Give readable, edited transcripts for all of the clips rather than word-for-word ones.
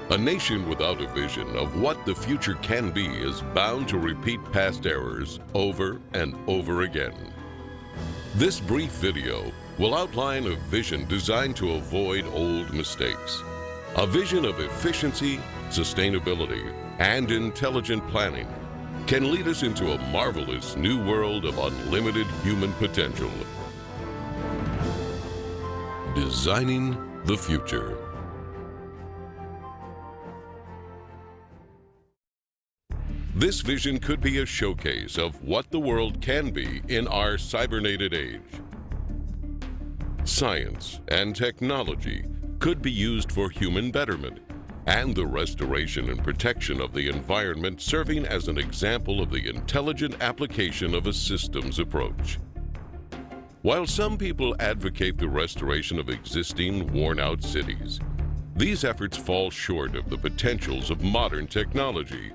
A nation without a vision of what the future can be is bound to repeat past errors over and over again. This brief video will outline a vision designed to avoid old mistakes. A vision of efficiency, sustainability, and intelligent planning can lead us into a marvelous new world of unlimited human potential. Designing the future. This vision could be a showcase of what the world can be in our cybernated age. Science and technology could be used for human betterment and the restoration and protection of the environment, serving as an example of the intelligent application of a systems approach. While some people advocate the restoration of existing, worn-out cities, these efforts fall short of the potentials of modern technology.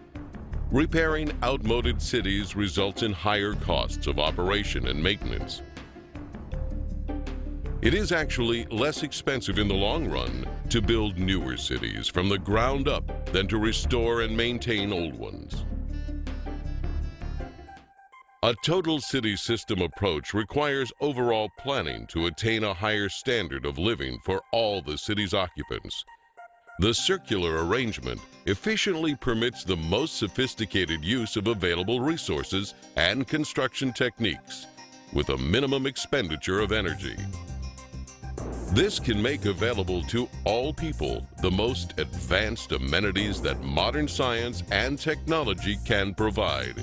Repairing outmoded cities results in higher costs of operation and maintenance. It is actually less expensive in the long run to build newer cities from the ground up than to restore and maintain old ones. A total city system approach requires overall planning to attain a higher standard of living for all the city's occupants. The circular arrangement efficiently permits the most sophisticated use of available resources and construction techniques with a minimum expenditure of energy. This can make available to all people the most advanced amenities that modern science and technology can provide.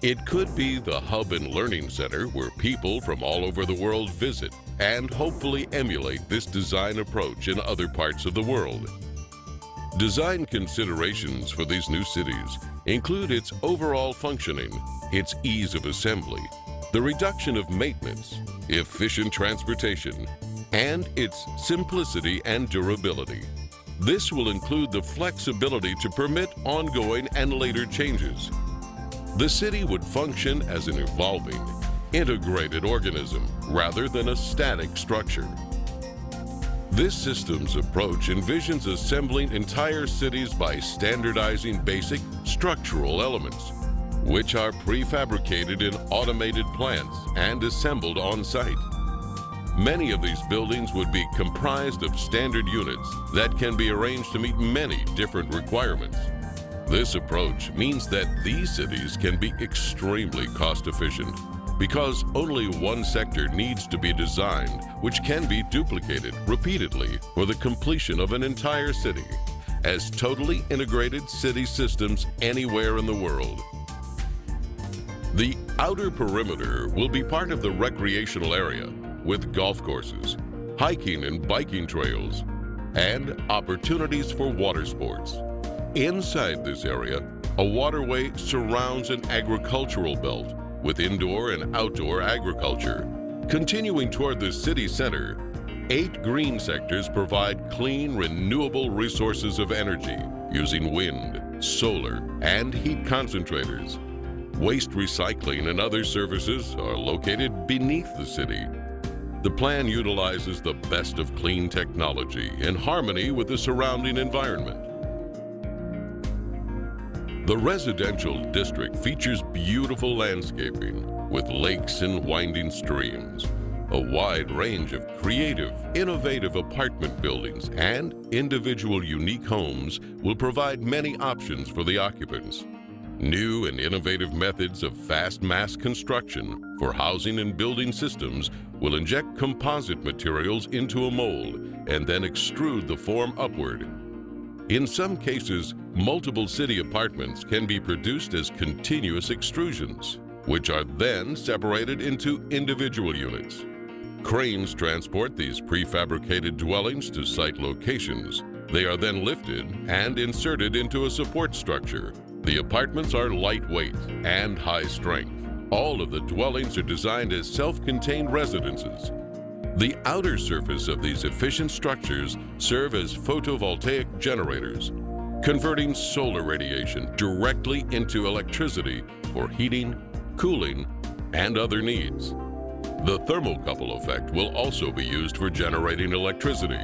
It could be the hub and learning center where people from all over the world visit and hopefully emulate this design approach in other parts of the world. Design considerations for these new cities include its overall functioning, its ease of assembly, the reduction of maintenance, efficient transportation, and its simplicity and durability. This will include the flexibility to permit ongoing and later changes. The city would function as an evolving, integrated organism rather than a static structure. This systems approach envisions assembling entire cities by standardizing basic structural elements, which are prefabricated in automated plants and assembled on site. Many of these buildings would be comprised of standard units that can be arranged to meet many different requirements. This approach means that these cities can be extremely cost efficient because only one sector needs to be designed, which can be duplicated repeatedly for the completion of an entire city as totally integrated city systems anywhere in the world. The outer perimeter will be part of the recreational area with golf courses, hiking and biking trails, and opportunities for water sports. Inside this area, a waterway surrounds an agricultural belt with indoor and outdoor agriculture. Continuing toward the city center, 8 green sectors provide clean, renewable resources of energy using wind, solar, and heat concentrators. Waste recycling and other services are located beneath the city. The plan utilizes the best of clean technology in harmony with the surrounding environment. The residential district features beautiful landscaping with lakes and winding streams, a wide range of creative, innovative apartment buildings, and individual unique homes will provide many options for the occupants. New and innovative methods of fast mass construction for housing and building systems will inject composite materials into a mold and then extrude the form upward. In some cases, multiple city apartments can be produced as continuous extrusions, which are then separated into individual units. Cranes transport these prefabricated dwellings to site locations. They are then lifted and inserted into a support structure. The apartments are lightweight and high strength. All of the dwellings are designed as self-contained residences. The outer surface of these efficient structures serve as photovoltaic generators, converting solar radiation directly into electricity for heating, cooling, and other needs. The thermocouple effect will also be used for generating electricity.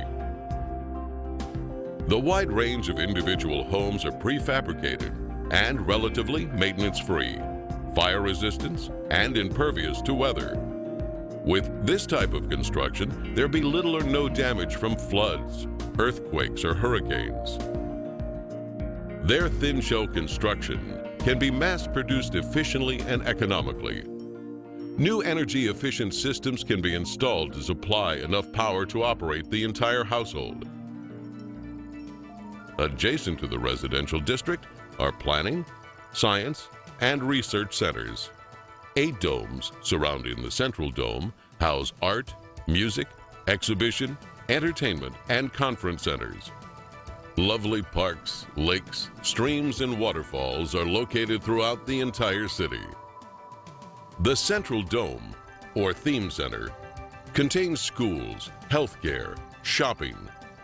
The wide range of individual homes are prefabricated and relatively maintenance-free, fire resistance, and impervious to weather. With this type of construction, there'll be little or no damage from floods, earthquakes, or hurricanes. Their thin shell construction can be mass-produced efficiently and economically. New energy-efficient systems can be installed to supply enough power to operate the entire household. Adjacent to the residential district are planning, science, and research centers. 8 domes surrounding the central dome house art, music, exhibition, entertainment, and conference centers. Lovely parks, lakes, streams, and waterfalls are located throughout the entire city. The Central Dome, or Theme Center, contains schools, healthcare, shopping,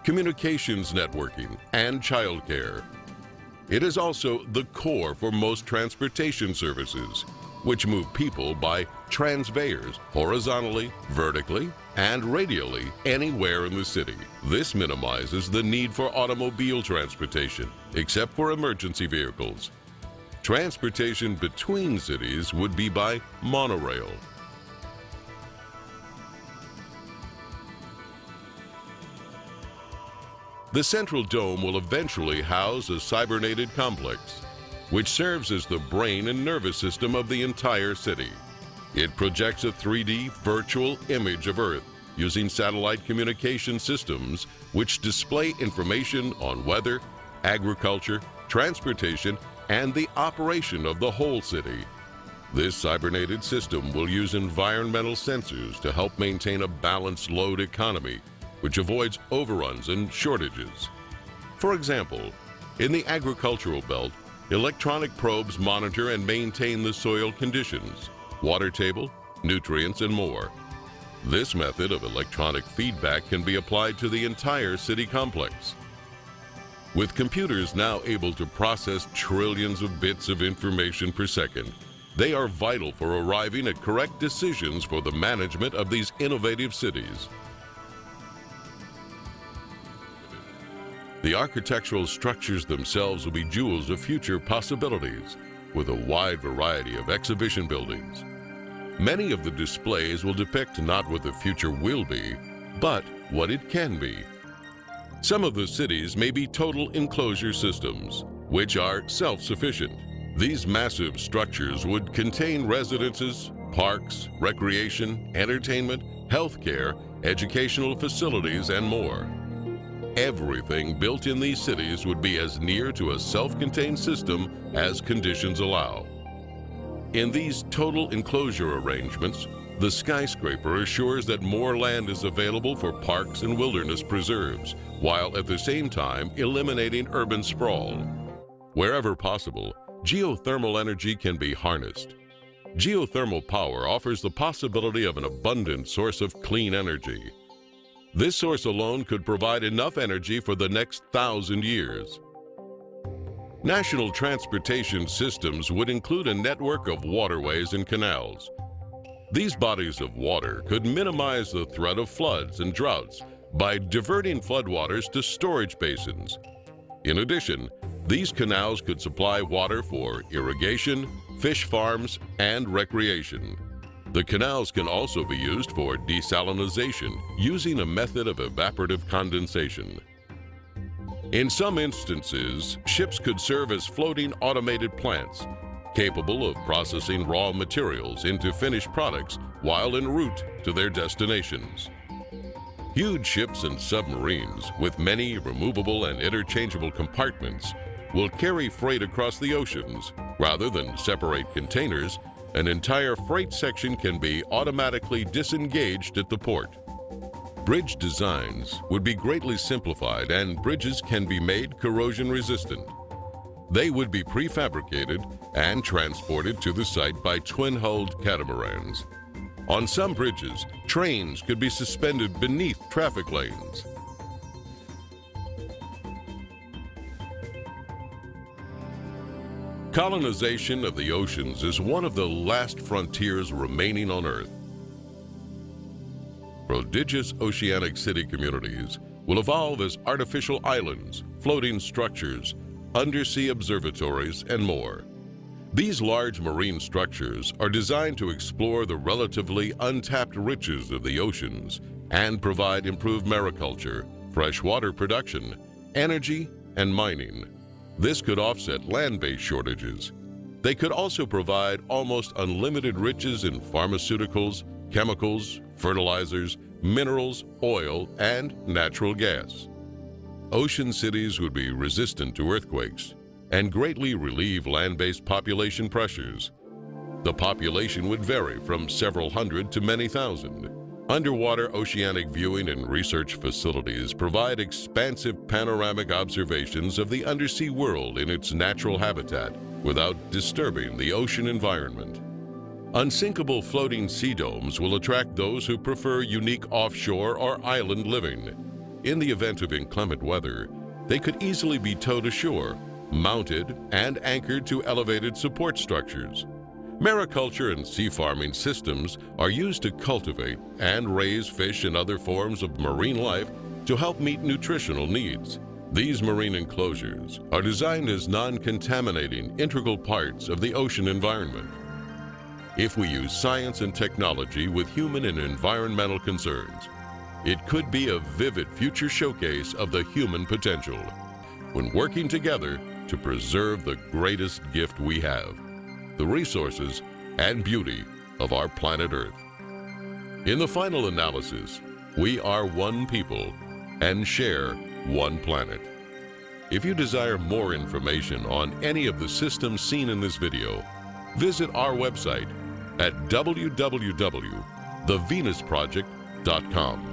communications networking, and childcare. It is also the core for most transportation services, which move people by transveyors horizontally, vertically, and radially anywhere in the city. This minimizes the need for automobile transportation, except for emergency vehicles. Transportation between cities would be by monorail. The Central Dome will eventually house a cybernated complex, which serves as the brain and nervous system of the entire city. It projects a 3D virtual image of Earth using satellite communication systems which display information on weather, agriculture, transportation, and the operation of the whole city. This cybernated system will use environmental sensors to help maintain a balanced load economy, which avoids overruns and shortages. For example, in the agricultural belt, electronic probes monitor and maintain the soil conditions, water table, nutrients, and more. This method of electronic feedback can be applied to the entire city complex. With computers now able to process trillions of bits of information per second, they are vital for arriving at correct decisions for the management of these innovative cities. The architectural structures themselves will be jewels of future possibilities, with a wide variety of exhibition buildings. Many of the displays will depict not what the future will be, but what it can be. Some of the cities may be total enclosure systems, which are self-sufficient. These massive structures would contain residences, parks, recreation, entertainment, healthcare, educational facilities, and more. Everything built in these cities would be as near to a self-contained system as conditions allow. In these total enclosure arrangements, the skyscraper assures that more land is available for parks and wilderness preserves, while at the same time eliminating urban sprawl. Wherever possible, geothermal energy can be harnessed. Geothermal power offers the possibility of an abundant source of clean energy. This source alone could provide enough energy for the next 1,000 years. National transportation systems would include a network of waterways and canals. These bodies of water could minimize the threat of floods and droughts by diverting floodwaters to storage basins. In addition, these canals could supply water for irrigation, fish farms, and recreation. The canals can also be used for desalination using a method of evaporative condensation. In some instances, ships could serve as floating automated plants, capable of processing raw materials into finished products while en route to their destinations. Huge ships and submarines with many removable and interchangeable compartments will carry freight across the oceans. Rather than separate containers, an entire freight section can be automatically disengaged at the port. Bridge designs would be greatly simplified, and bridges can be made corrosion resistant. They would be prefabricated and transported to the site by twin-hulled catamarans. On some bridges, trains could be suspended beneath traffic lanes. Colonization of the oceans is one of the last frontiers remaining on Earth. Prodigious oceanic city communities will evolve as artificial islands, floating structures, undersea observatories, and more. These large marine structures are designed to explore the relatively untapped riches of the oceans and provide improved mariculture, freshwater production, energy, and mining. This could offset land-based shortages. They could also provide almost unlimited riches in pharmaceuticals, chemicals, fertilizers, minerals, oil, and natural gas. Ocean cities would be resistant to earthquakes and greatly relieve land-based population pressures. The population would vary from several hundred to many thousand. Underwater oceanic viewing and research facilities provide expansive panoramic observations of the undersea world in its natural habitat without disturbing the ocean environment. Unsinkable floating sea domes will attract those who prefer unique offshore or island living. In the event of inclement weather, they could easily be towed ashore, mounted and anchored to elevated support structures. Mariculture and sea farming systems are used to cultivate and raise fish and other forms of marine life to help meet nutritional needs. These marine enclosures are designed as non-contaminating integral parts of the ocean environment. If we use science and technology with human and environmental concerns, it could be a vivid future showcase of the human potential when working together to preserve the greatest gift we have, the resources and beauty of our planet Earth. In the final analysis, we are one people and share one planet. If you desire more information on any of the systems seen in this video, visit our website at www.thevenusproject.com.